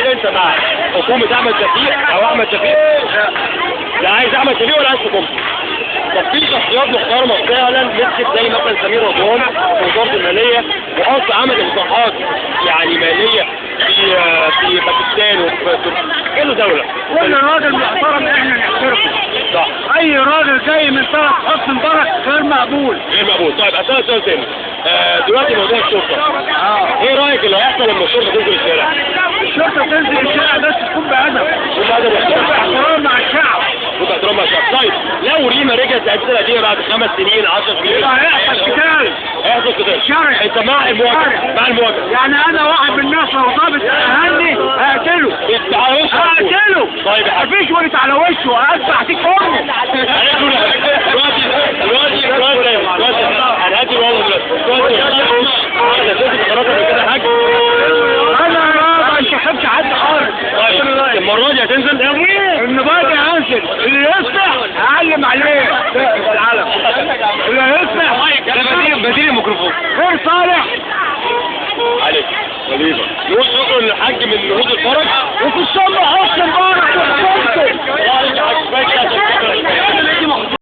هل انت مع حكومة احمد شفيق او احمد شفيق؟ لا عايز احمد شفيق ولا عايز حكومته؟ طب في شخصيات محترمة فعلا مسكت زي مثلا سمير رضوان في وزارة المالية وحط عمل اصلاحات يعني مالية في باكستان وفي كل دولة. كل راجل محترم احنا نحترمه. صح. اي راجل جاي من طرف حسني مبارك غير مقبول. غير مقبول. طيب اسألك سؤال تاني. دلوقتي موضوع الشرطة. ايه رأيك اللي هيحصل لما الشرطة تنزل الشارع؟ الشرطة تنزل الشارع بس تكون بأدب. تكون بأدب باحترام مع الشعب. تكون باحترام مع الشعب. طيب لو ريما رجعت للأجهزة القديمة بعد 5 سنين 10 سنين هيحصل قتال. هيحصل قتال. شرعي. انت مع المواجهة؟ مع المواجهة. يعني انا واحد من الناس لو ضابط اهني هقتله. على وشه. هقتله. طيب مفيش ولد على وشه هدفع فيك امه. دلوقتي هنهدي الوضع دلوقتي. انا شفت قرارات قبل كده حاجة. انا ما انتخبش حد خالص. طيب المرة دي هتنزل؟ النبات هنزل اللي يصلح هعلم عليه في العالم. اللي يصلح بديل الميكروفون. غير صالح عليك حبيبي. نقول شكرا للحاج من نهوض الفرج وفي الصبح حسني مبارك وحكومته.